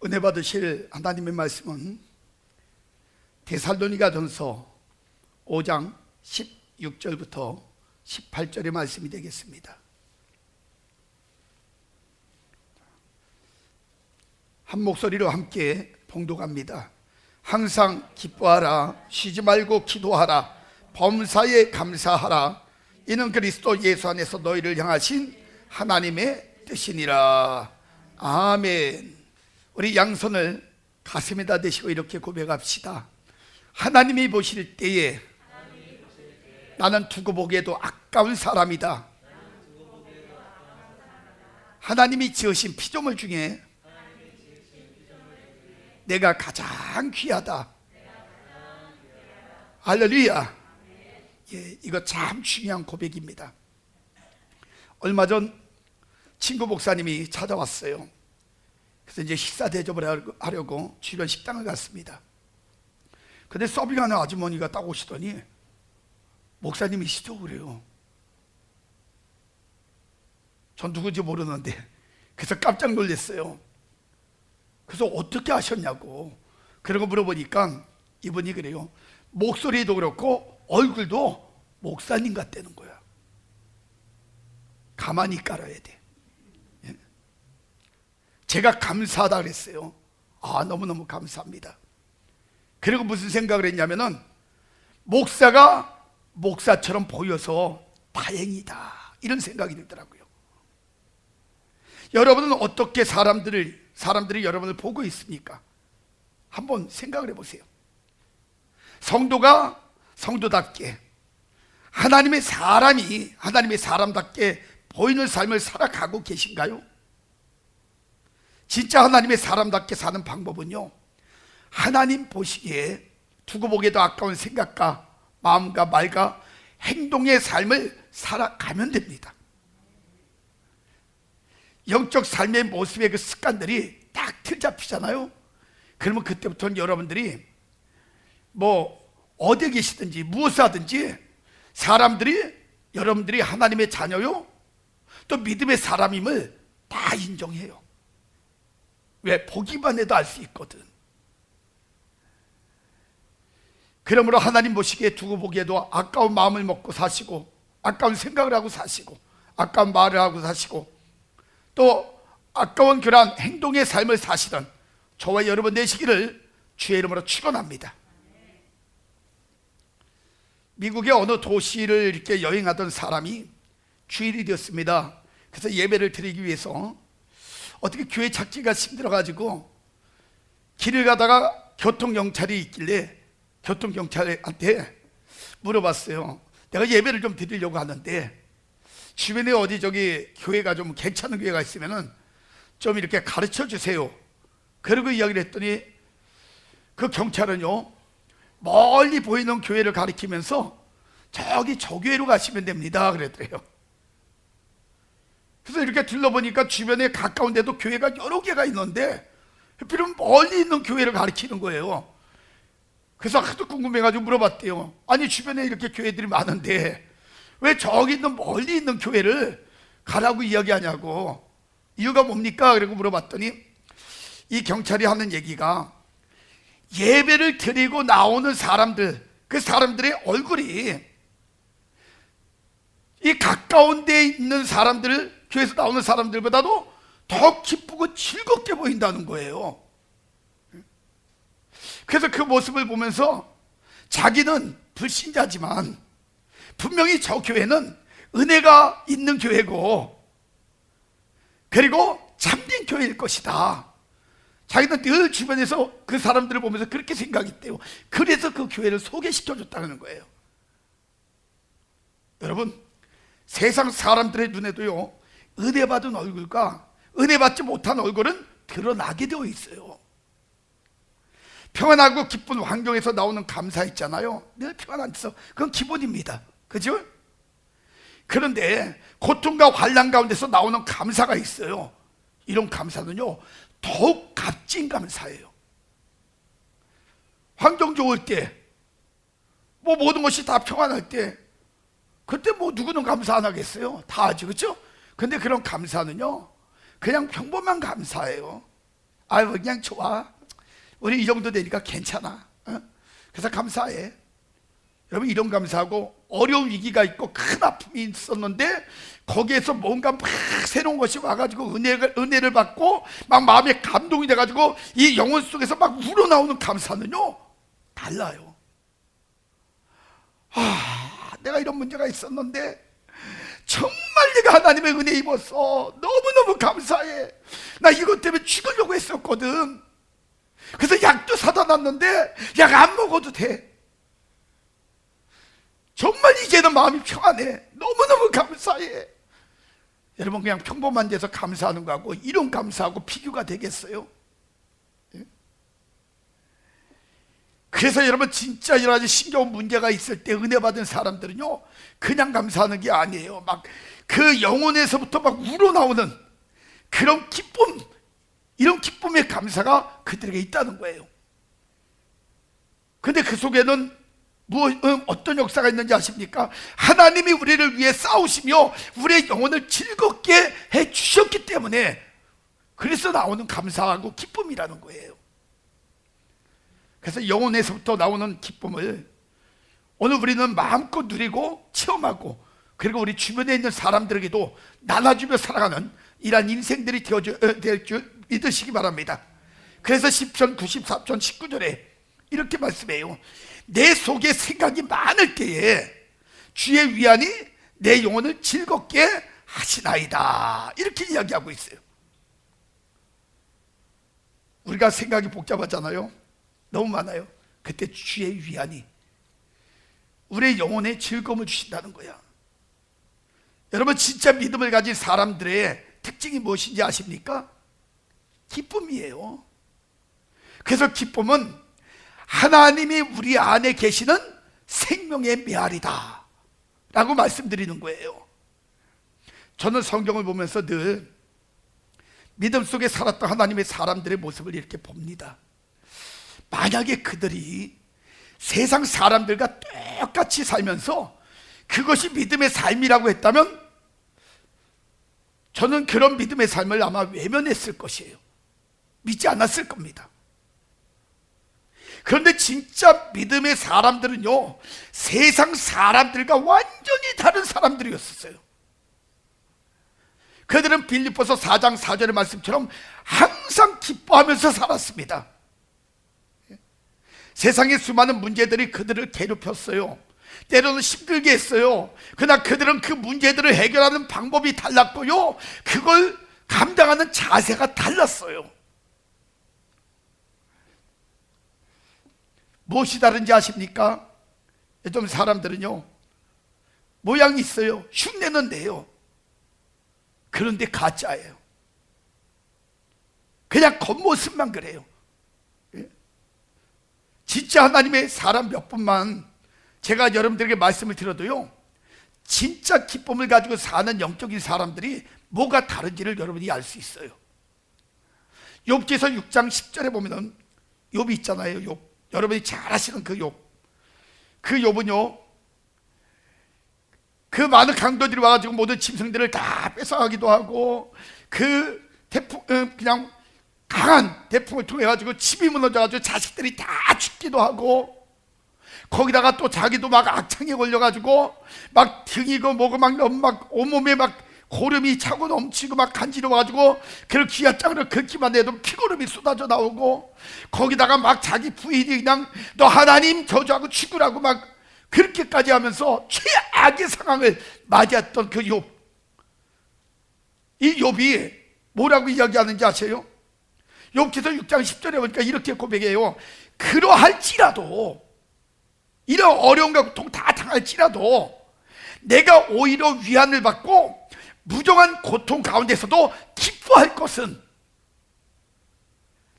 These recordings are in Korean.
은혜 받으실 하나님의 말씀은 데살로니가전서 5장 16절부터 18절의 말씀이 되겠습니다. 한 목소리로 함께 봉독합니다. 항상 기뻐하라, 쉬지 말고 기도하라, 범사에 감사하라. 이는 그리스도 예수 안에서 너희를 향하신 하나님의 뜻이니라. 아멘. 우리 양손을 가슴에다 대시고 이렇게 고백합시다. 하나님이 보실 때에 나는 두고 보기에도 아까운 사람이다. 하나님이 지으신 피조물 중에 내가 가장 귀하다. 할렐루야. 예, 이거 참 중요한 고백입니다. 얼마 전 친구 목사님이 찾아왔어요. 그래서 이제 식사 대접을 하려고 주변 식당을 갔습니다. 근데 서빙하는 아주머니가 딱 오시더니 목사님이시죠? 그래요. 전 누군지 모르는데 그래서 깜짝 놀랐어요. 그래서 어떻게 하셨냐고 그러고 물어보니까 이분이 그래요. 목소리도 그렇고 얼굴도 목사님 같다는 거야. 가만히 깔아야 돼. 예? 제가 감사하다 그랬어요. 아, 너무너무 감사합니다. 그리고 무슨 생각을 했냐면은 목사가 목사처럼 보여서 다행이다, 이런 생각이 들더라고요. 여러분은 어떻게 사람들이 여러분을 보고 있습니까? 한번 생각을 해보세요. 성도가 성도답게, 하나님의 사람이 하나님의 사람답게 보이는 삶을 살아가고 계신가요? 진짜 하나님의 사람답게 사는 방법은요, 하나님 보시기에 두고 보기에도 아까운 생각과 마음과 말과 행동의 삶을 살아가면 됩니다. 영적 삶의 모습의 그 습관들이 딱 틀잡히잖아요. 그러면 그때부터는 여러분들이 뭐 어디에 계시든지 무엇을 하든지 여러분들이 하나님의 자녀요, 또 믿음의 사람임을 다 인정해요. 왜? 보기만 해도 알 수 있거든. 그러므로 하나님 보시기에 두고 보기에도 아까운 마음을 먹고 사시고, 아까운 생각을 하고 사시고, 아까운 말을 하고 사시고, 또 아까운 그러한 행동의 삶을 사시던 저와 여러분 되시기를 주의 이름으로 축원합니다. 미국의 어느 도시를 이렇게 여행하던 사람이 주일이 되었습니다. 그래서 예배를 드리기 위해서 어떻게 교회 찾기가 힘들어가지고 길을 가다가 교통경찰이 있길래 교통경찰한테 물어봤어요. 내가 예배를 좀 드리려고 하는데 주변에 어디 교회가 좀 괜찮은 교회가 있으면은 좀 이렇게 가르쳐 주세요. 그러고 이야기를 했더니 그 경찰은요, 멀리 보이는 교회를 가리키면서 저기 저 교회로 가시면 됩니다 그랬더래요. 그래서 이렇게 둘러보니까 주변에 가까운 데도 교회가 여러 개가 있는데 하필이면 멀리 있는 교회를 가리키는 거예요. 그래서 하도 궁금해가지고 물어봤대요. 아니, 주변에 이렇게 교회들이 많은데 왜 저기 있는 멀리 있는 교회를 가라고 이야기하냐고, 이유가 뭡니까? 그러고 물어봤더니 이 경찰이 하는 얘기가, 예배를 드리고 나오는 사람들, 그 사람들의 얼굴이 이 가까운 데에 있는 사람들, 교회에서 나오는 사람들보다도 더 기쁘고 즐겁게 보인다는 거예요. 그래서 그 모습을 보면서 자기는 불신자지만 분명히 저 교회는 은혜가 있는 교회고, 그리고 참된 교회일 것이다. 자기는 늘 주변에서 그 사람들을 보면서 그렇게 생각했대요. 그래서 그 교회를 소개시켜줬다는 거예요. 여러분, 세상 사람들의 눈에도요, 은혜 받은 얼굴과 은혜 받지 못한 얼굴은 드러나게 되어 있어요. 평안하고 기쁜 환경에서 나오는 감사 있잖아요. 늘 평안해서 그건 기본입니다. 그죠? 그런데 고통과 환난 가운데서 나오는 감사가 있어요. 이런 감사는요, 더욱 값진 감사예요. 환경 좋을 때, 뭐 모든 것이 다 평안할 때, 그때 뭐 누구는 감사 안 하겠어요? 다 하지, 그렇죠? 근데 그런 감사는요, 그냥 평범한 감사예요. 아유 그냥 좋아, 우리 이 정도 되니까 괜찮아, 그래서 감사해. 여러분, 이런 감사하고 어려운 위기가 있고 큰 아픔이 있었는데 거기에서 뭔가 막 새로운 것이 와가지고 은혜를 받고 막 마음에 감동이 돼가지고 이 영혼 속에서 막 우러나오는 감사는요 달라요. 내가 이런 문제가 있었는데 정말 내가 하나님의 은혜 입었어, 너무너무 감사해. 나 이것 때문에 죽으려고 했었거든. 그래서 약도 사다 놨는데 약 안 먹어도 돼. 정말 이제는 마음이 평안해. 너무너무 감사해. 여러분, 그냥 평범한 데서 감사하는 거하고 이런 감사하고 비교가 되겠어요? 그래서 여러분, 진짜 여러 가지 신겨운 문제가 있을 때 은혜 받은 사람들은요 그냥 감사하는 게 아니에요. 막 그 영혼에서부터 막 우러나오는 그런 기쁨, 이런 기쁨의 감사가 그들에게 있다는 거예요. 근데 그 속에는 어떤 역사가 있는지 아십니까? 하나님이 우리를 위해 싸우시며 우리의 영혼을 즐겁게 해주셨기 때문에 그래서 나오는 감사하고 기쁨이라는 거예요. 그래서 영혼에서부터 나오는 기쁨을 오늘 우리는 마음껏 누리고 체험하고, 그리고 우리 주변에 있는 사람들에게도 나눠주며 살아가는 이러한 인생들이 될 줄 믿으시기 바랍니다. 그래서 시편 94편 19절에 이렇게 말씀해요. 내 속에 생각이 많을 때에 주의 위안이 내 영혼을 즐겁게 하시나이다, 이렇게 이야기하고 있어요. 우리가 생각이 복잡하잖아요. 너무 많아요. 그때 주의 위안이 우리의 영혼에 즐거움을 주신다는 거야. 여러분, 진짜 믿음을 가진 사람들의 특징이 무엇인지 아십니까? 기쁨이에요. 그래서 기쁨은 하나님이 우리 안에 계시는 생명의 메아리다 라고 말씀드리는 거예요. 저는 성경을 보면서 늘 믿음 속에 살았던 하나님의 사람들의 모습을 이렇게 봅니다. 만약에 그들이 세상 사람들과 똑같이 살면서 그것이 믿음의 삶이라고 했다면 저는 그런 믿음의 삶을 아마 외면했을 것이에요. 믿지 않았을 겁니다. 그런데 진짜 믿음의 사람들은요 세상 사람들과 완전히 다른 사람들이었어요. 그들은 빌립보서 4장 4절의 말씀처럼 항상 기뻐하면서 살았습니다. 세상의 수많은 문제들이 그들을 괴롭혔어요. 때로는 힘들게 했어요. 그러나 그들은 그 문제들을 해결하는 방법이 달랐고요 그걸 감당하는 자세가 달랐어요. 무엇이 다른지 아십니까? 요즘 사람들은요 모양이 있어요. 흉내는 내요. 그런데 가짜예요. 그냥 겉모습만 그래요. 진짜 하나님의 사람 몇 분만 제가 여러분들에게 말씀을 드려도요 진짜 기쁨을 가지고 사는 영적인 사람들이 뭐가 다른지를 여러분이 알 수 있어요. 욥기서 6장 10절에 보면은 욥이 있잖아요. 욥, 여러분이 잘 아시는 그 욥. 그 욥은요 그 많은 강도들이 와가지고 모든 짐승들을 다 뺏어가기도 하고 그 태풍, 그냥 강한 태풍을 통해 가지고 집이 무너져가지고 자식들이 다 죽기도 하고, 거기다가 또 자기도 막 악창에 걸려가지고 막 등이고 뭐고 막 온몸에 막 고름이 차고 넘치고 막 간지러워가지고 그 귀한 땅으로 걷기만 해도 피고름이 쏟아져 나오고, 거기다가 막 자기 부인이 그냥 너 하나님 저주하고 죽으라고 막 그렇게까지 하면서 최악의 상황을 맞이했던 그 욥. 이 욥이 뭐라고 이야기하는지 아세요? 욥기서 6장 10절에 보니까 이렇게 고백해요. 그러할지라도, 이런 어려움과 고통 다 당할지라도 내가 오히려 위안을 받고 무정한 고통 가운데서도 기뻐할 것은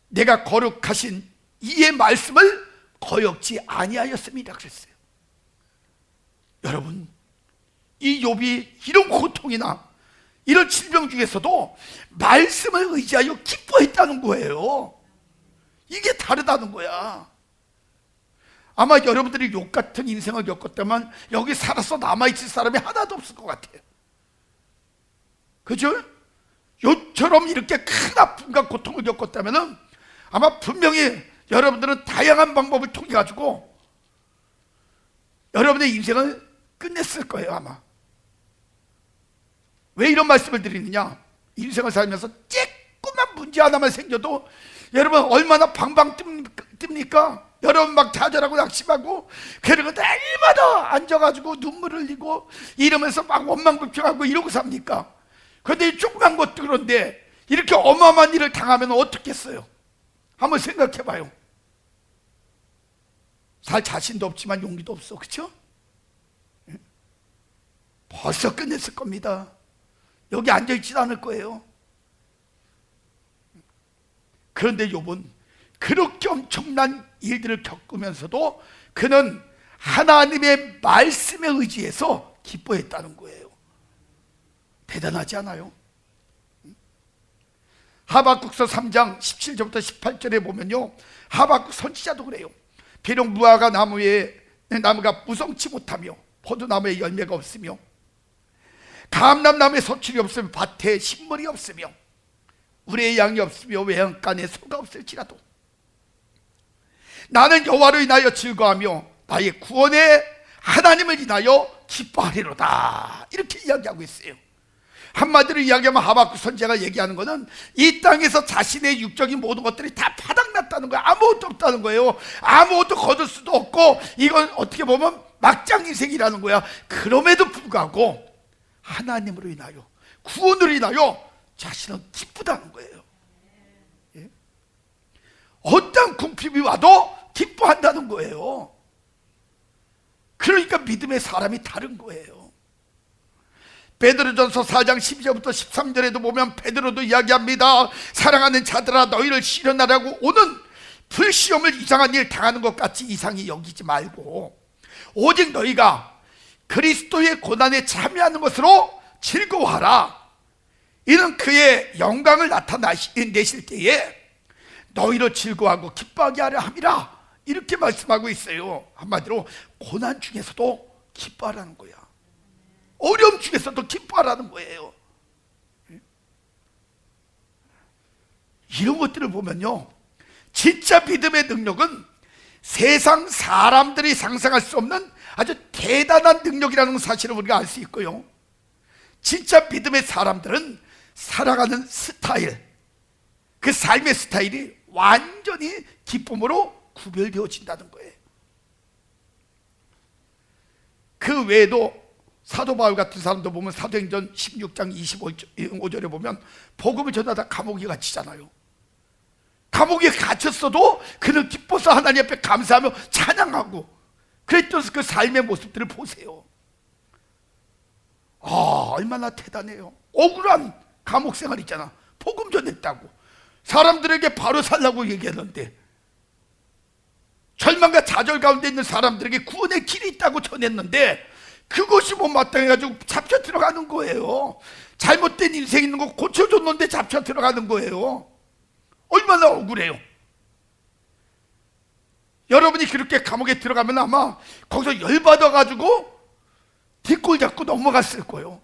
내가 거룩하신 이의 말씀을 거역지 아니하였습니다 그랬어요. 여러분, 이 욥이 이런 고통이나 이런 질병 중에서도 말씀을 의지하여 기뻐했다는 거예요. 이게 다르다는 거야. 아마 여러분들이 욥 같은 인생을 겪었다면 여기 살아서 남아있을 사람이 하나도 없을 것 같아요. 그죠? 요처럼 이렇게 큰 아픔과 고통을 겪었다면 아마 분명히 여러분들은 다양한 방법을 통해 가지고 여러분의 인생을 끝냈을 거예요. 아마. 왜 이런 말씀을 드리느냐? 인생을 살면서 조그만 문제 하나만 생겨도 여러분 얼마나 방방 뜹니까? 여러분 막 좌절하고 낙심하고 그리고 날마다 앉아가지고 눈물을 흘리고 이러면서 막 원망불평하고 이러고 삽니까? 그런데 이 조그만 것도 그런데 이렇게 어마어마한 일을 당하면 어떻겠어요? 한번 생각해봐요. 살 자신도 없지만 용기도 없어, 그렇죠? 벌써 끝냈을 겁니다. 여기 앉아있지도 않을 거예요. 그런데 욥은 그렇게 엄청난 일들을 겪으면서도 그는 하나님의 말씀에 의지해서 기뻐했다는 거예요. 대단하지 않아요? 하박국서 3장 17절부터 18절에 보면요, 하박국 선지자도 그래요. 비록 무화과 나무가 무성치 못하며 포도나무에 열매가 없으며 감람나무에 소출이 없으며 밭에 식물이 없으며 우리의 양이 없으며 외양간에 소가 없을지라도 나는 여호와로 인하여 즐거워하며 나의 구원의 하나님을 인하여 기뻐하리로다. 이렇게 이야기하고 있어요. 한마디로 이야기하면 하박국 선지자가 얘기하는 것은 이 땅에서 자신의 육적인 모든 것들이 다 바닥났다는 거예요. 아무것도 없다는 거예요. 아무것도 거둘 수도 없고 이건 어떻게 보면 막장 인생이라는 거야. 그럼에도 불구하고 하나님으로 인하여 구원으로 인하여 자신은 기쁘다는 거예요. 예? 어떤 궁핍이 와도 기뻐한다는 거예요. 그러니까 믿음의 사람이 다른 거예요. 베드로전서 4장 12절부터 13절에도 보면 베드로도 이야기합니다. 사랑하는 자들아 너희를 시련하라고 오는 불시험을 이상한 일 당하는 것 같이 이상히 여기지 말고 오직 너희가 그리스도의 고난에 참여하는 것으로 즐거워하라. 이는 그의 영광을 나타내실 때에 너희로 즐거워하고 기뻐하게 하려 함이라. 이렇게 말씀하고 있어요. 한마디로 고난 중에서도 기뻐하라는 거야. 어려움 중에서도 기뻐하라는 거예요. 이런 것들을 보면요, 진짜 믿음의 능력은 세상 사람들이 상상할 수 없는 아주 대단한 능력이라는 사실을 우리가 알 수 있고요, 진짜 믿음의 사람들은 살아가는 스타일, 그 삶의 스타일이 완전히 기쁨으로 구별되어진다는 거예요. 그 외에도 사도 바울 같은 사람도 보면 사도행전 16장 25절에 보면 복음을 전하다 감옥에 갇히잖아요. 감옥에 갇혔어도 그는 기뻐서 하나님 앞에 감사하며 찬양하고 그랬던 그 삶의 모습들을 보세요. 얼마나 대단해요. 억울한 감옥 생활 있잖아. 복음 전했다고 사람들에게 바로 살라고 얘기했는데, 절망과 좌절 가운데 있는 사람들에게 구원의 길이 있다고 전했는데 그것이 못마땅해가지고 잡혀 들어가는 거예요. 잘못된 인생 있는 거 고쳐줬는데 잡혀 들어가는 거예요. 얼마나 억울해요. 여러분이 그렇게 감옥에 들어가면 아마 거기서 열받아가지고 뒷골 잡고 넘어갔을 거예요.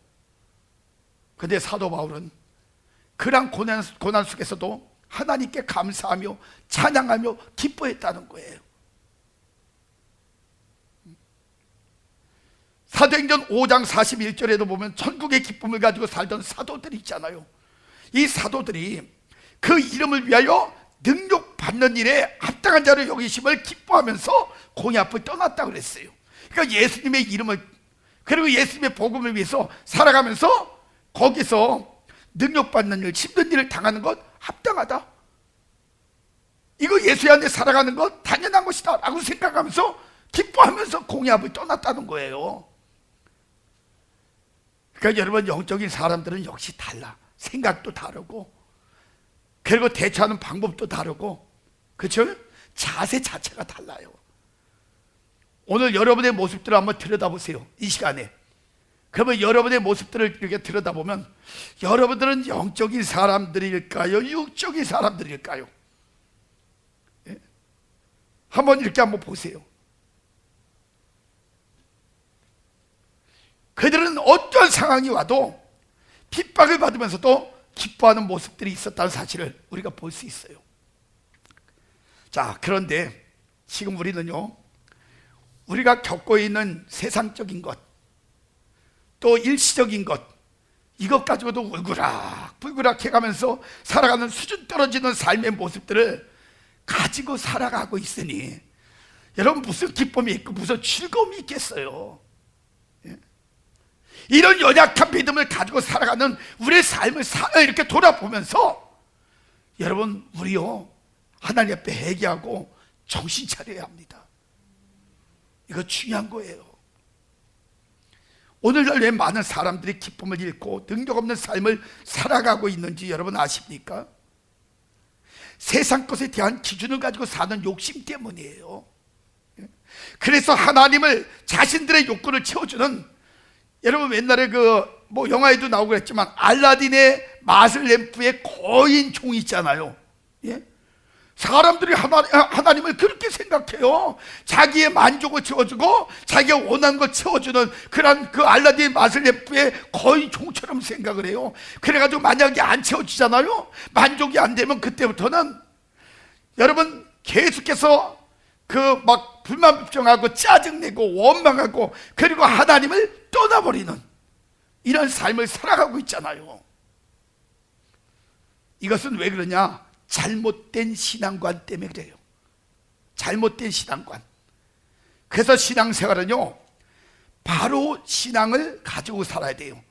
근데 사도 바울은 그런 고난 속에서도 하나님께 감사하며 찬양하며 기뻐했다는 거예요. 사도행전 5장 41절에도 보면 천국의 기쁨을 가지고 살던 사도들이 있잖아요. 이 사도들이 그 이름을 위하여 능력 받는 일에 합당한 자로 여기심을 기뻐하면서 공의 앞을 떠났다고 그랬어요. 그러니까 예수님의 이름을, 그리고 예수님의 복음을 위해서 살아가면서 거기서 능력 받는 일, 힘든 일을 당하는 것 합당하다, 이거 예수 안에 살아가는 것 당연한 것이다 라고 생각하면서 기뻐하면서 공의 앞을 떠났다는 거예요. 그러니까 여러분, 영적인 사람들은 역시 달라. 생각도 다르고 그리고 대처하는 방법도 다르고, 그렇죠? 자세 자체가 달라요. 오늘 여러분의 모습들을 한번 들여다보세요. 이 시간에. 그러면 여러분의 모습들을 이렇게 들여다보면 여러분들은 영적인 사람들일까요? 육적인 사람들일까요? 예? 한번 이렇게 한번 보세요. 그들은 어떤 상황이 와도 핍박을 받으면서도 기뻐하는 모습들이 있었다는 사실을 우리가 볼 수 있어요. 자, 그런데 지금 우리는요, 우리가 겪고 있는 세상적인 것, 또 일시적인 것, 이것 가지고도 울그락불그락 해가면서 살아가는 수준 떨어지는 삶의 모습들을 가지고 살아가고 있으니 여러분, 무슨 기쁨이 있고 무슨 즐거움이 있겠어요? 이런 연약한 믿음을 가지고 살아가는 우리의 삶을 이렇게 돌아보면서 여러분, 우리요 하나님 앞에 회개하고 정신 차려야 합니다. 이거 중요한 거예요. 오늘날 왜 많은 사람들이 기쁨을 잃고 능력 없는 삶을 살아가고 있는지 여러분 아십니까? 세상 것에 대한 기준을 가지고 사는 욕심 때문이에요. 그래서 하나님을, 자신들의 욕구를 채워주는, 여러분 옛날에 영화에도 나오고 그랬지만 알라딘의 마술 램프의 거인 종 있잖아요. 예? 사람들이 하나님을 그렇게 생각해요. 자기의 만족을 채워주고 자기가 원하는 걸 채워주는 그런 그 알라딘의 마술 램프의 거인 종처럼 생각을 해요. 그래가지고 만약에 안 채워지잖아요. 만족이 안 되면 그때부터는 여러분 계속해서 막 불만불평하고 짜증내고 원망하고, 그리고 하나님을 떠나버리는 이런 삶을 살아가고 있잖아요. 이것은 왜 그러냐? 잘못된 신앙관 때문에 그래요. 잘못된 신앙관. 그래서 신앙생활은요, 바로 신앙을 가지고 살아야 돼요.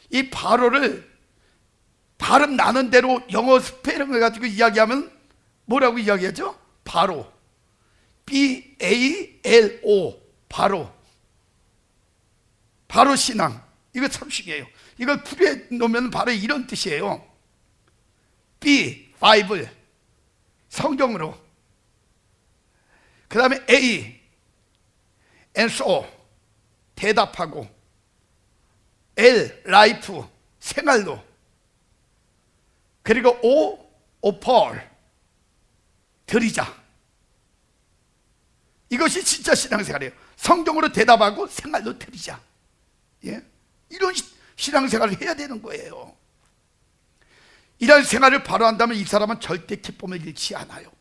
이 바로를 발음 나는 대로 영어 스펠링을 가지고 이야기하면 뭐라고 이야기하죠? 바로, B-A-L-O, 바로 신앙. 이거 참 중요해요. 이걸 풀이해 놓으면 바로 이런 뜻이에요. B, 바이블, 성경으로. 그 다음에 A, answer, 대답하고. L, 라이프, 생활로. 그리고 O, offer, 드리자. 이것이 진짜 신앙생활이에요. 성경으로 대답하고 생활로 드리자. 예? 이런 신앙생활을 해야 되는 거예요. 이런 생활을 바로 한다면 이 사람은 절대 기쁨을 잃지 않아요.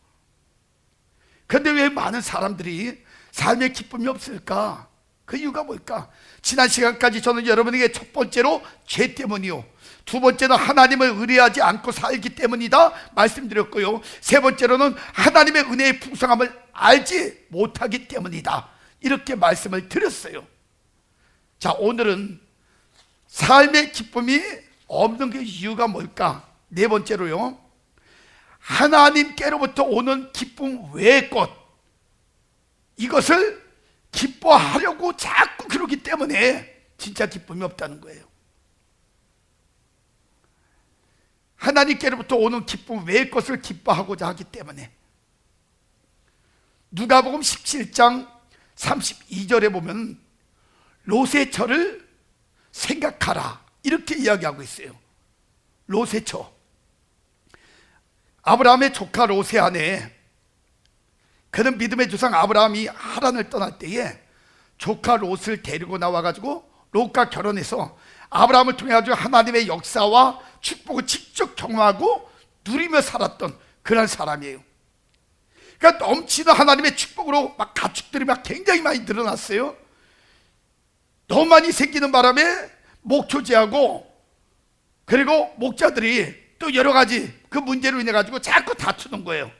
그런데 왜 많은 사람들이 삶의 기쁨이 없을까? 그 이유가 뭘까? 지난 시간까지 저는 여러분에게 첫 번째로 죄 때문이요, 두 번째는 하나님을 의뢰하지 않고 살기 때문이다 말씀드렸고요, 세 번째로는 하나님의 은혜의 풍성함을 알지 못하기 때문이다, 이렇게 말씀을 드렸어요. 자, 오늘은 삶의 기쁨이 없는 그 이유가 뭘까? 네 번째로요, 하나님께로부터 오는 기쁨 외의 것, 이것을 기뻐하려고 자꾸 그러기 때문에 진짜 기쁨이 없다는 거예요. 하나님께로부터 오는 기쁨 외의 것을 기뻐하고자 하기 때문에. 누가복음 17장 32절에 보면 롯의 처를 생각하라, 이렇게 이야기하고 있어요. 롯의 처, 아브라함의 조카 롯의 아내, 그는 믿음의 조상 아브라함이 하란을 떠날 때에 조카 롯을 데리고 나와가지고 롯과 결혼해서 아브라함을 통해 가지고 하나님의 역사와 축복을 직접 경험하고 누리며 살았던 그런 사람이에요. 그러니까 넘치는 하나님의 축복으로 막 가축들이 막 굉장히 많이 늘어났어요. 너무 많이 생기는 바람에 목초지하고, 그리고 목자들이 또 여러 가지 그 문제로 인해 가지고 자꾸 다투는 거예요.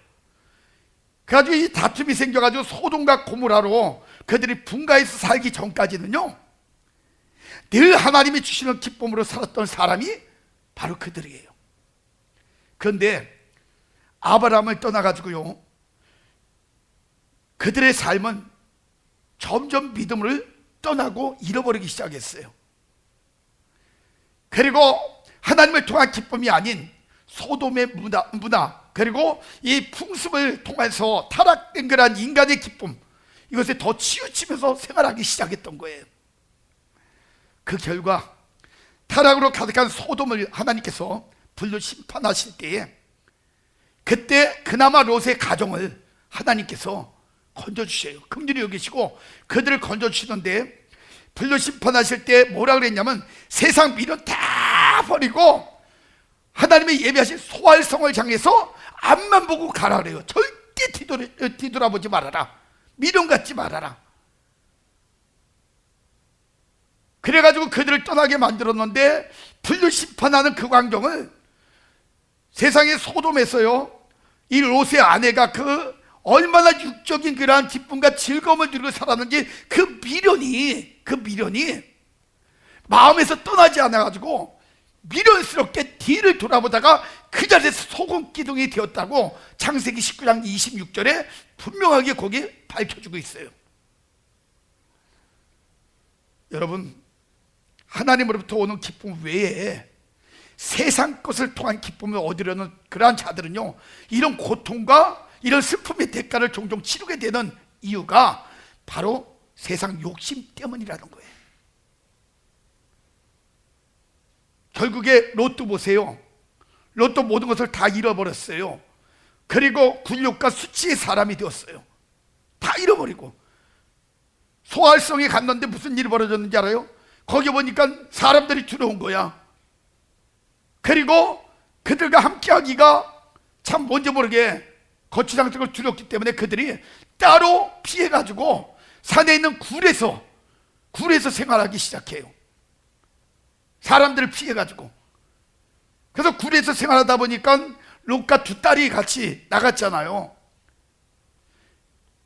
그래가지고 이 다툼이 생겨가지고 소돔과 고모라로 그들이 분가해서 살기 전까지는요, 늘 하나님이 주시는 기쁨으로 살았던 사람이 바로 그들이에요. 그런데 아브라함을 떠나가지고요, 그들의 삶은 점점 믿음을 떠나고 잃어버리기 시작했어요. 그리고 하나님을 통한 기쁨이 아닌 소돔의 문화, 그리고 이 풍습을 통해서 타락된 그런 인간의 기쁨, 이것에 더 치우치면서 생활하기 시작했던 거예요. 그 결과 타락으로 가득한 소돔을 하나님께서 불로 심판하실 때에, 그때 그나마 롯의 가정을 하나님께서 건져주셔요. 긍휼히 여기시고 그들을 건져주시는데, 불로 심판하실 때 뭐라 그랬냐면 세상 미련 다 다 버리고 하나님의 예배하신 소활성을 향해서 앞만 보고 가라 그래요. 절대 뒤돌아보지 말아라. 미련 갖지 말아라. 그래가지고 그들을 떠나게 만들었는데 분류 심판하는 그 광경을 세상의 소돔에서요, 이 롯의 아내가 그 얼마나 육적인 그러한 기쁨과 즐거움을 누리고 살았는지 그 미련이 마음에서 떠나지 않아가지고 미련스럽게 뒤를 돌아보다가 그 자리에서 소금 기둥이 되었다고 창세기 19장 26절에 분명하게 거기 밝혀주고 있어요. 여러분, 하나님으로부터 오는 기쁨 외에 세상 것을 통한 기쁨을 얻으려는 그러한 자들은요, 이런 고통과 이런 슬픔의 대가를 종종 치르게 되는 이유가 바로 세상 욕심 때문이라는 거예요. 결국에 롯도 보세요. 롯도 모든 것을 다 잃어버렸어요. 그리고 굴욕과 수치의 사람이 되었어요. 다 잃어버리고 소활성에 갔는데 무슨 일이 벌어졌는지 알아요? 거기 보니까 사람들이 들어온 거야. 그리고 그들과 함께하기가 참 뭔지 모르게 거추장스럽고 두렵기 때문에 그들이 따로 피해가지고 산에 있는 굴에서 생활하기 시작해요. 사람들을 피해가지고. 그래서 굴에서 생활하다 보니까 롯과 두 딸이 같이 나갔잖아요.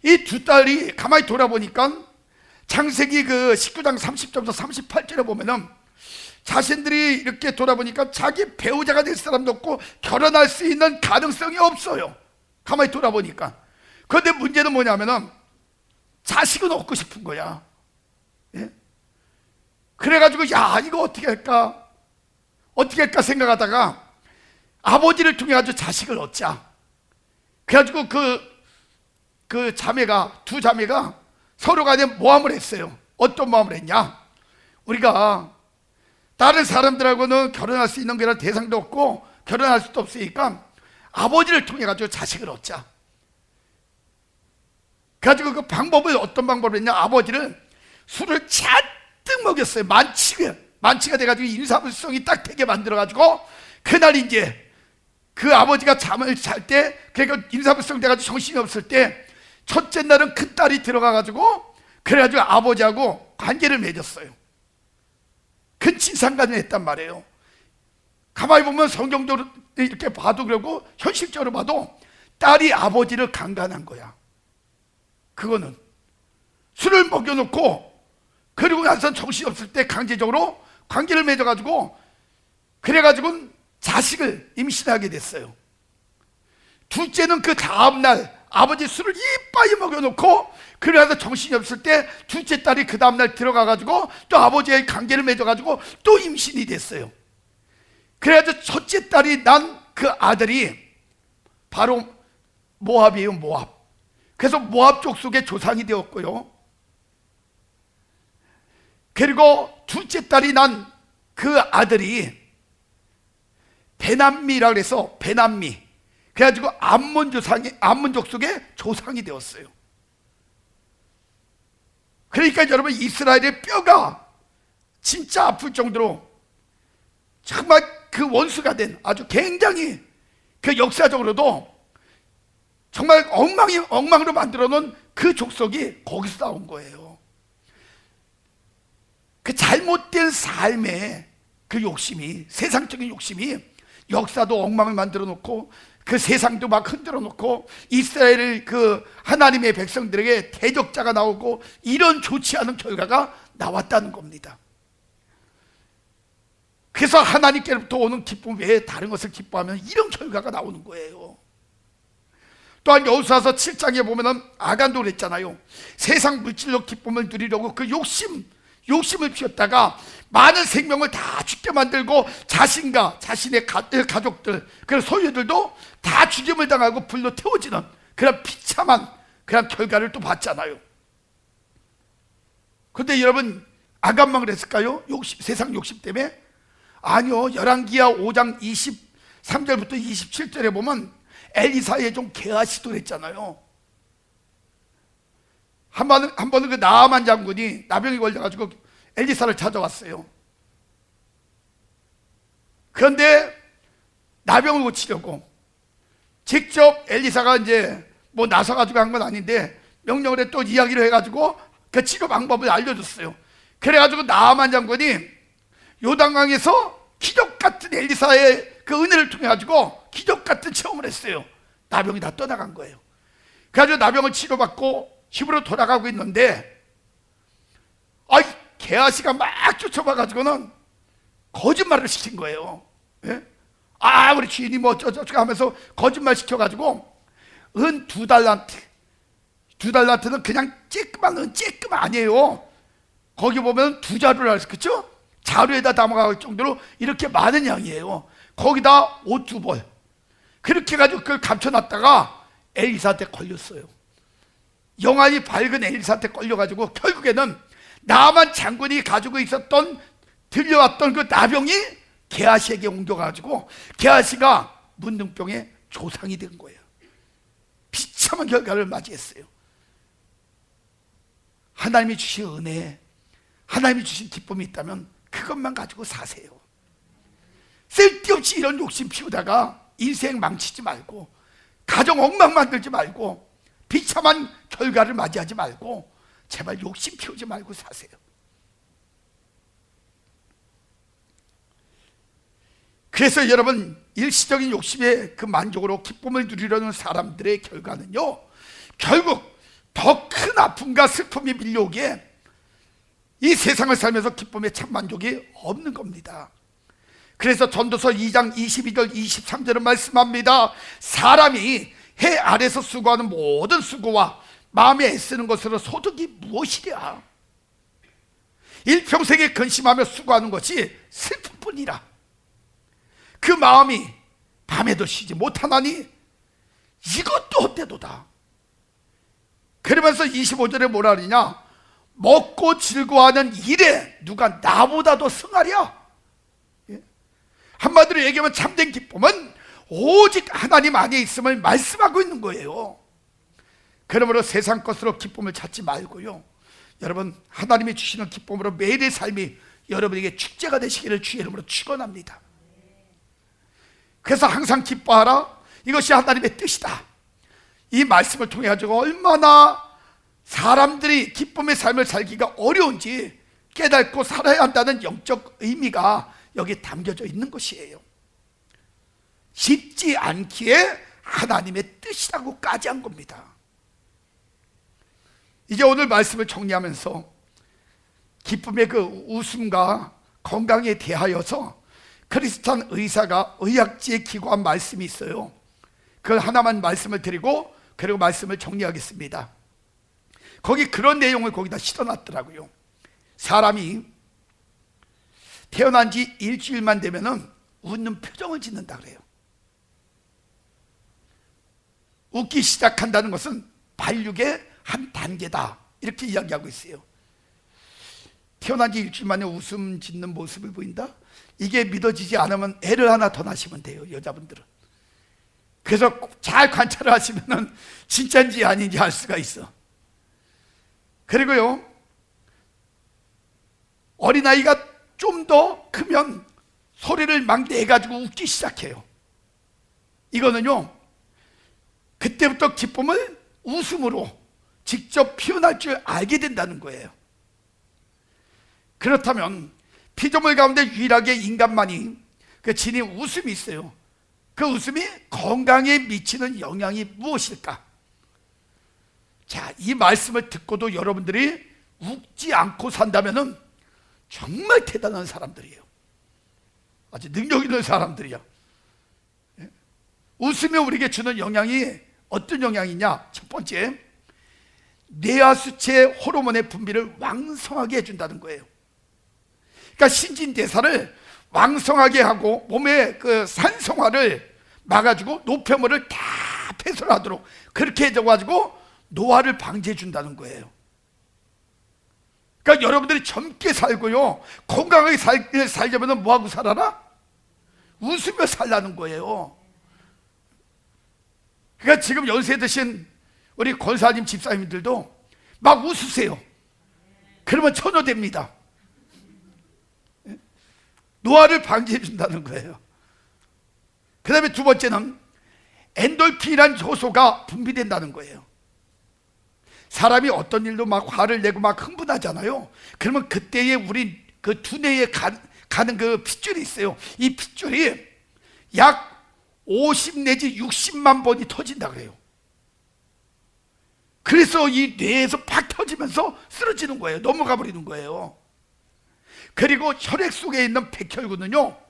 이 두 딸이 가만히 돌아보니까 창세기 그 19장 30절부터 38절에 보면은 자신들이 이렇게 돌아보니까 자기 배우자가 될 사람도 없고 결혼할 수 있는 가능성이 없어요. 가만히 돌아보니까. 그런데 문제는 뭐냐면은 자식은 얻고 싶은 거야. 예? 그래가지고 야, 이거 어떻게 할까 생각하다가 아버지를 통해 가지고 자식을 얻자. 그래가지고 그 자매가, 두 자매가 서로 간에 모함을 했어요. 어떤 모함을 했냐? 우리가 다른 사람들하고는 결혼할 수 있는 그런 대상도 없고 결혼할 수도 없으니까 아버지를 통해 가지고 자식을 얻자. 그래가지고 그 방법을, 어떤 방법을 했냐? 아버지를 술을 잔뜩 먹였어요. 만취가 돼가지고 인사불성이 딱 되게 만들어가지고 그날 이제 그 아버지가 잠을 잘 때, 그러니까 인사불성 돼가지고 정신이 없을 때 첫째 날은 큰 딸이 들어가가지고 그래가지고 아버지하고 관계를 맺었어요. 근친상간을 했단 말이에요. 가만히 보면 성경적으로 이렇게 봐도 그러고 현실적으로 봐도 딸이 아버지를 강간한 거야. 그거는 술을 먹여놓고 그리고 나서 정신이 없을 때 강제적으로 관계를 맺어가지고 그래가지고 자식을 임신하게 됐어요. 둘째는 그 다음날 아버지 술을 이빠이 먹여놓고 그래서 정신이 없을 때 둘째 딸이 그 다음날 들어가가지고 또 아버지의 관계를 맺어가지고 또 임신이 됐어요. 그래가지고 첫째 딸이 난 그 아들이 바로 모압이에요. 모압. 그래서 모압 족속의 조상이 되었고요. 그리고 둘째 딸이 난 그 아들이 베남미라 그래서 베남미. 그래가지고 암몬 족속의 조상이 되었어요. 그러니까 여러분, 이스라엘의 뼈가 진짜 아플 정도로 정말 그 원수가 된, 아주 굉장히 그 역사적으로도 정말 엉망으로 만들어 놓은 그 족속이 거기서 나온 거예요. 그 잘못된 삶의 그 욕심이, 세상적인 욕심이 역사도 엉망을 만들어 놓고 그 세상도 막 흔들어 놓고 이스라엘의 그 하나님의 백성들에게 대적자가 나오고 이런 좋지 않은 결과가 나왔다는 겁니다. 그래서 하나님께로부터 오는 기쁨 외에 다른 것을 기뻐하면 이런 결과가 나오는 거예요. 또한 여호수아서 7장에 보면은 아간도 그랬잖아요. 세상 물질로 기쁨을 누리려고 그 욕심을 피웠다가 많은 생명을 다 죽게 만들고 자신과 자신의 가족들, 그런 소유들도 다 죽임을 당하고 불로 태워지는 그런 비참한 그런 결과를 또 봤잖아요. 그런데 여러분, 아간만 그랬을까요? 세상 욕심 때문에? 아니요. 열왕기하 5장 23절부터 27절에 보면 엘리사의 종 게하시도 그랬잖아요. 한 번은 그 나아만 장군이 나병이 걸려가지고 엘리사를 찾아왔어요. 그런데 나병을 고치려고 직접 엘리사가 이제 뭐 나서가지고 한 건 아닌데 명령을 해 또 이야기를 해가지고 그 치료 방법을 알려줬어요. 그래가지고 나아만 장군이 요단강에서 기적 같은 엘리사의 그 은혜를 통해 가지고 기적 같은 체험을 했어요. 나병이 다 떠나간 거예요. 그래가지고 나병을 치료받고 집으로 돌아가고 있는데 게하시가 막 쫓아와가지고는 거짓말을 시킨 거예요. 예? 우리 주인이 뭐 어쩌고 하면서 거짓말 시켜가지고 은 2달란트, 2달란트는 그냥 쬐끄만 아니에요. 거기 보면 2자루라 그랬어, 그쵸? 자루에다 담아갈 정도로 이렇게 많은 양이에요. 거기다 옷 2벌 그렇게 해가지고 그걸 감춰놨다가 엘리사한테 걸렸어요. 영안이 밝은 엘리사한테 걸려가지고 결국에는 나만 장군이 가지고 있었던 들려왔던 그 나병이 게하시에게 옮겨가지고 게하시가 문둥병의 조상이 된 거예요. 비참한 결과를 맞이했어요. 하나님이 주신 은혜, 하나님이 주신 기쁨이 있다면 그것만 가지고 사세요. 쓸데없이 이런 욕심 피우다가 인생 망치지 말고, 가정 엉망 만들지 말고, 비참한 결과를 맞이하지 말고, 제발 욕심 피우지 말고 사세요. 그래서 여러분, 일시적인 욕심의 그 만족으로 기쁨을 누리려는 사람들의 결과는요, 결국 더 큰 아픔과 슬픔이 밀려오기에 이 세상을 살면서 기쁨의 참 만족이 없는 겁니다. 그래서 전도서 2장 22절 23절은 말씀합니다. 사람이 해 아래서 수고하는 모든 수고와 마음에 애쓰는 것으로 소득이 무엇이랴. 일평생에 근심하며 수고하는 것이 슬픔뿐이라. 그 마음이 밤에도 쉬지 못하나니 이것도 헛되도다. 그러면서 25절에 뭐라 그러냐, 먹고 즐거워하는 일에 누가 나보다 더 승하랴. 한마디로 얘기하면 참된 기쁨은 오직 하나님 안에 있음을 말씀하고 있는 거예요. 그러므로 세상 것으로 기쁨을 찾지 말고요, 여러분 하나님이 주시는 기쁨으로 매일의 삶이 여러분에게 축제가 되시기를 주의 이름으로 축원합니다. 그래서 항상 기뻐하라, 이것이 하나님의 뜻이다. 이 말씀을 통해 가지고 얼마나 사람들이 기쁨의 삶을 살기가 어려운지 깨닫고 살아야 한다는 영적 의미가 여기 담겨져 있는 것이에요. 쉽지 않기에 하나님의 뜻이라고까지 한 겁니다. 이제 오늘 말씀을 정리하면서 기쁨의 그 웃음과 건강에 대하여서 크리스찬 의사가 의학지에 기고한 말씀이 있어요. 그 하나만 말씀을 드리고 그리고 말씀을 정리하겠습니다. 거기 그런 내용을 거기다 실어놨더라고요. 사람이 태어난 지 일주일만 되면은 웃는 표정을 짓는다 그래요. 웃기 시작한다는 것은 발육의 한 단계다, 이렇게 이야기하고 있어요. 태어난 지 일주일 만에 웃음 짓는 모습을 보인다? 이게 믿어지지 않으면 애를 하나 더 낳으시면 돼요, 여자분들은. 그래서 잘 관찰을 하시면 진짜인지 아닌지 알 수가 있어. 그리고요, 어린아이가 좀 더 크면 소리를 막 내가지고 웃기 시작해요. 이거는요, 그때부터 기쁨을 웃음으로 직접 표현할 줄 알게 된다는 거예요. 그렇다면 피조물 가운데 유일하게 인간만이 그 지닌 웃음이 있어요. 그 웃음이 건강에 미치는 영향이 무엇일까? 자, 이 말씀을 듣고도 여러분들이 웃지 않고 산다면은 정말 대단한 사람들이에요. 아주 능력 있는 사람들이야. 웃음이 우리에게 주는 영향이 어떤 영향이냐? 첫 번째, 뇌하수체 호르몬의 분비를 왕성하게 해준다는 거예요. 그러니까 신진대사를 왕성하게 하고 몸의 그 산성화를 막아주고 노폐물을 다 배설하도록 그렇게 해줘가지고 노화를 방지해 준다는 거예요. 그러니까 여러분들이 젊게 살고요, 건강하게 살려면 뭐하고 살아라? 웃으며 살라는 거예요. 그러니까 지금 연세 드신 우리 권사님 집사님들도 막 웃으세요. 그러면 처녀됩니다. 노화를 방지해 준다는 거예요. 그 다음에 두 번째는 엔돌핀이라는 효소가 분비된다는 거예요. 사람이 어떤 일도 막 화를 내고 막 흥분하잖아요. 그러면 그때에 우리 그 두뇌에 가는 그 핏줄이 있어요. 이 핏줄이 약 50 내지 60만 번이 터진다 그래요. 그래서 이 뇌에서 팍 터지면서 쓰러지는 거예요. 넘어가 버리는 거예요. 그리고 혈액 속에 있는 백혈구는요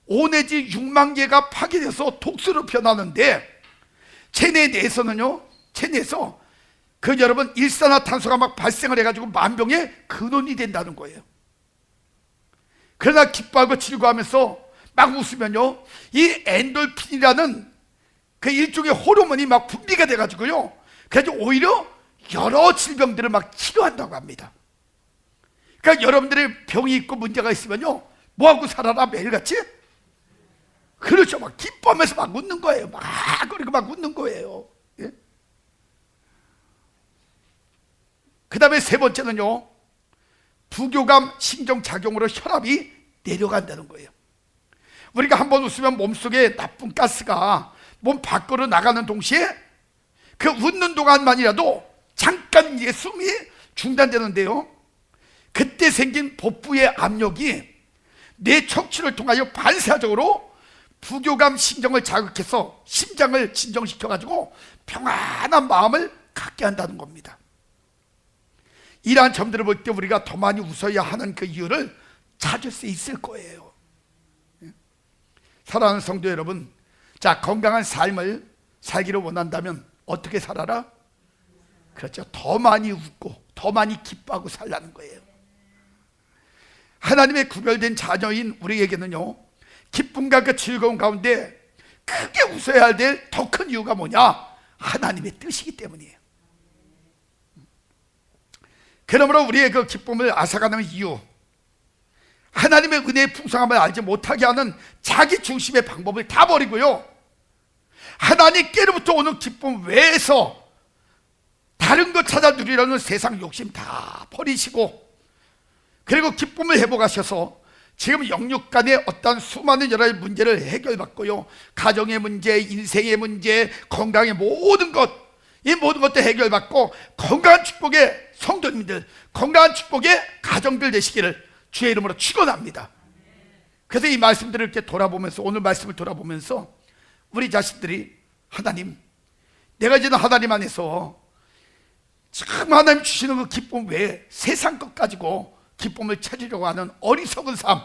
5 내지 6만 개가 파괴돼서 독소로 변하는데 체내 내에서는요, 체내에서 그 여러분 일산화탄소가 막 발생을 해가지고 만병의 근원이 된다는 거예요. 그러나 기뻐하고 즐거워하면서 막 웃으면요, 이 엔돌핀이라는 그 일종의 호르몬이 막 분비가 돼가지고요, 그래서 오히려 여러 질병들을 막 치료한다고 합니다. 그러니까 여러분들의 병이 있고 문제가 있으면요, 뭐하고 살아라? 매일같이? 그렇죠. 막 기뻐하면서 막 웃는 거예요. 막 그리고 막 웃는 거예요. 예? 그 다음에 세 번째는요, 부교감 신경작용으로 혈압이 내려간다는 거예요. 우리가 한번 웃으면 몸속에 나쁜 가스가 몸 밖으로 나가는 동시에 그 웃는 동안만이라도 잠깐 이제 숨이 중단되는데요, 그때 생긴 복부의 압력이 뇌 척추를 통하여 반사적으로 부교감 신경을 자극해서 심장을 진정시켜가지고 평안한 마음을 갖게 한다는 겁니다. 이러한 점들을 볼 때 우리가 더 많이 웃어야 하는 그 이유를 찾을 수 있을 거예요. 사랑하는 성도 여러분, 자, 건강한 삶을 살기를 원한다면 어떻게 살아라? 그렇죠. 더 많이 웃고 더 많이 기뻐하고 살라는 거예요. 하나님의 구별된 자녀인 우리에게는요, 기쁨과 그 즐거움 가운데 크게 웃어야 될 더 큰 이유가 뭐냐? 하나님의 뜻이기 때문이에요. 그러므로 우리의 그 기쁨을 앗아가는 이유, 하나님의 은혜의 풍성함을 알지 못하게 하는 자기 중심의 방법을 다 버리고요, 하나님께로부터 오는 기쁨 외에서 다른 것 찾아 누리려는 세상 욕심 다 버리시고, 그리고 기쁨을 회복하셔서 지금 영육 간의 어떤 수많은 여러 문제를 해결받고요, 가정의 문제, 인생의 문제, 건강의 모든 것, 이 모든 것도 해결받고 건강한 축복의 성도님들, 건강한 축복의 가정들 되시기를 주의 이름으로 축원합니다. 그래서 이 말씀들을 이렇게 돌아보면서, 오늘 말씀을 돌아보면서 우리 자신들이, 하나님, 내가 이제는 하나님 안에서 참 하나님 주시는 그 기쁨 외에 세상 것 가지고 기쁨을 찾으려고 하는 어리석은 삶,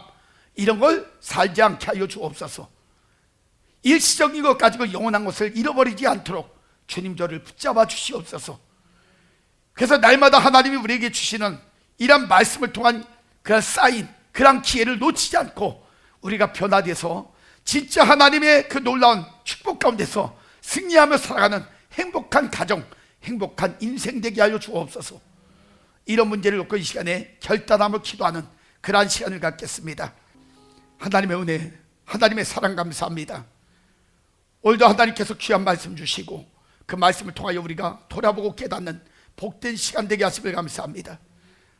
이런 걸 살지 않게 하여 주옵소서. 일시적인 것 가지고 영원한 것을 잃어버리지 않도록 주님 저를 붙잡아 주시옵소서. 그래서 날마다 하나님이 우리에게 주시는 이런 말씀을 통한 그런 사인, 그런 기회를 놓치지 않고 우리가 변화돼서 진짜 하나님의 그 놀라운 축복 가운데서 승리하며 살아가는 행복한 가정, 행복한 인생 되게 하여 주옵소서. 이런 문제를 놓고 이 시간에 결단함을 기도하는 그러한 시간을 갖겠습니다. 하나님의 은혜, 하나님의 사랑 감사합니다. 오늘도 하나님께서 귀한 말씀 주시고 그 말씀을 통하여 우리가 돌아보고 깨닫는 복된 시간 되게 하심을 감사합니다.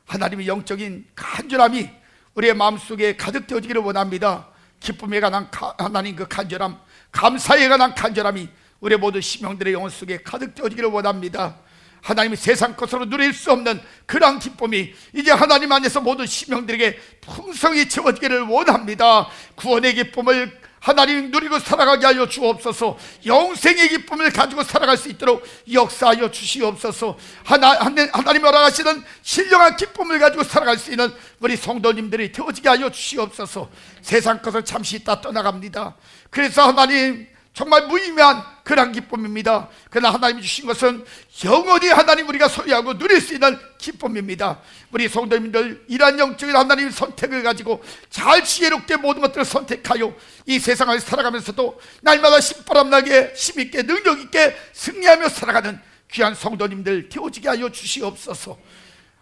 하나님의 영적인 간절함이 우리의 마음속에 가득 되어지기를 원합니다. 기쁨에 관한 하나님 그 간절함, 감사에 관한 간절함이 우리 모든 심령들의 영혼 속에 가득 되어지기를 원합니다. 하나님이 세상 것으로 누릴 수 없는 그러한 기쁨이 이제 하나님 안에서 모든 심령들에게 풍성히 채워지기를 원합니다. 구원의 기쁨을 하나님 누리고 살아가게 하여 주옵소서. 영생의 기쁨을 가지고 살아갈 수 있도록 역사하여 주시옵소서. 하나님 허락하시는 신령한 기쁨을 가지고 살아갈 수 있는 우리 성도님들이 되어지게 하여 주시옵소서. 세상 것을 잠시 있다 떠나갑니다. 그래서 하나님 정말 무의미한 그런 기쁨입니다. 그러나 하나님이 주신 것은 영원히 하나님 우리가 소유하고 누릴 수 있는 기쁨입니다. 우리 성도님들 이러한 영적인 하나님의 선택을 가지고 잘 지혜롭게 모든 것들을 선택하여 이 세상을 살아가면서도 날마다 신바람나게 힘있게 능력있게 승리하며 살아가는 귀한 성도님들 되어지게 하여 주시옵소서.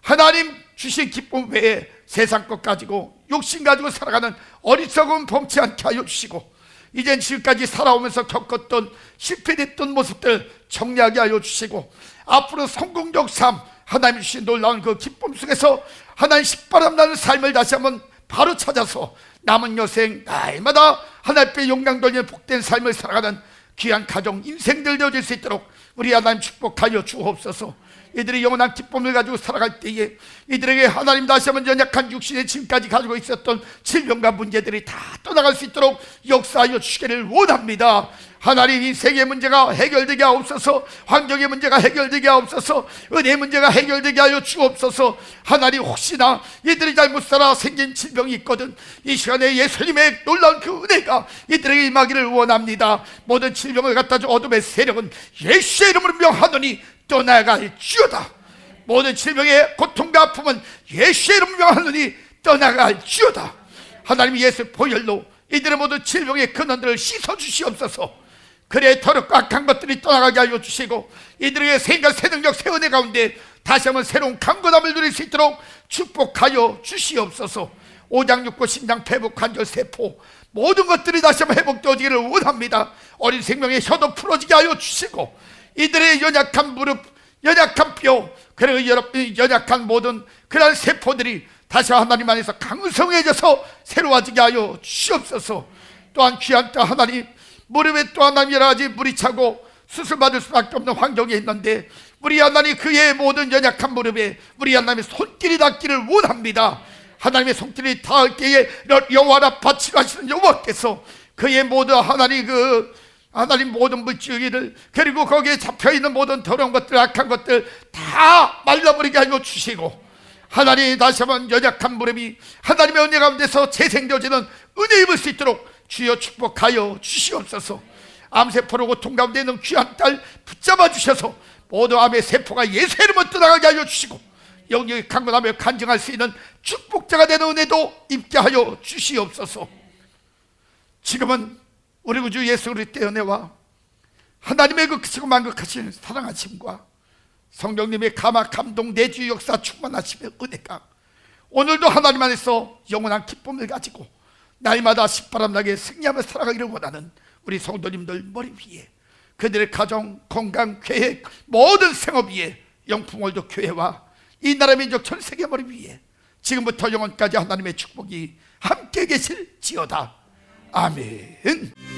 하나님 주신 기쁨 외에 세상 것 가지고 욕심 가지고 살아가는 어리석음 범치 않게 하여 주시고, 이젠 지금까지 살아오면서 겪었던 실패됐던 모습들 정리하게 하여 주시고, 앞으로 성공적 삶, 하나님 주신 놀라운 그 기쁨 속에서 하나님 식바람 나는 삶을 다시 한번 바로 찾아서 남은 여생 날마다 하나님 앞에 영광 돌리는 복된 삶을 살아가는 귀한 가정, 인생들 되어질 수 있도록 우리 하나님 축복하여 주옵소서. 이들이 영원한 기쁨을 가지고 살아갈 때에 이들에게 하나님 다시 한번 연약한 육신의 지금까지 가지고 있었던 질병과 문제들이 다 떠나갈 수 있도록 역사하여 주시기를 원합니다. 하나님, 이 세계의 문제가 해결되게 하옵소서. 환경의 문제가 해결되게 하옵소서. 은혜의 문제가 해결되게 하여 주옵소서. 하나님, 혹시나 이들이 잘못 살아 생긴 질병이 있거든 이 시간에 예수님의 놀라운 그 은혜가 이들에게 임하기를 원합니다. 모든 질병을 갖다 준 어둠의 세력은 예수의 이름으로 명하노니 떠나갈지어다. 모든 질병의 고통과 아픔은 예수의 이름으로 명하노니 떠나갈지어다. 하나님, 예수 보혈로 이들의 모든 질병의 근원들을 씻어주시옵소서. 그래 더럽고 악한 것들이 떠나가게 하여 주시고 이들에게 생각, 새 능력, 새 은혜 가운데 다시 한번 새로운 강건함을 누릴 수 있도록 축복하여 주시옵소서. 오장육부, 심장, 폐부, 관절, 세포 모든 것들이 다시 한번 회복되어지기를 원합니다. 어린 생명의 혀도 풀어지게 하여 주시고 이들의 연약한 무릎, 연약한 뼈, 그리고 연약한 모든 그러한 세포들이 다시 하나님 안에서 강성해져서 새로워지게 하여 주시옵소서. 또한 귀한 또 하나님, 무릎에 또 하나님 여러 가지 물이 차고 수술받을 수밖에 없는 환경에 있는데 우리 하나님, 그의 모든 연약한 무릎에 우리 하나님의 손길이 닿기를 원합니다. 하나님의 손길이 닿을 때에 여호와라 바치라시는 여호와께서 그의 모든 하나님 하나님 모든 물질을, 그리고 거기에 잡혀있는 모든 더러운 것들, 악한 것들 다 말라버리게 하여 주시고 하나님, 다시 한번 연약한 무릎이 하나님의 은혜 가운데서 재생되어지는 은혜 입을 수 있도록 주여 축복하여 주시옵소서. 암세포로 고통 가운데 있는 귀한 딸 붙잡아 주셔서 모든 암의 세포가 예수의 이름으로 떠나가게 하여 주시고 영역이 강건하며 간증할 수 있는 축복자가 되는 은혜도 입게 하여 주시옵소서. 지금은 우리 구주 예수 그리스도의 은혜와 하나님의 그 크시고 만극하신 사랑하심과 성령님의 감화, 감동, 내주 역사 충만하심의 은혜가 오늘도 하나님 안에서 영원한 기쁨을 가지고 날마다 시바람나게 승리하며 살아가기를 원하는 우리 성도님들 머리 위에, 그들의 가정, 건강, 계획, 모든 생업 위에, 영풍월도 교회와 이 나라 민족 전 세계 머리 위에 지금부터 영원까지 하나님의 축복이 함께 계실지어다. 아멘.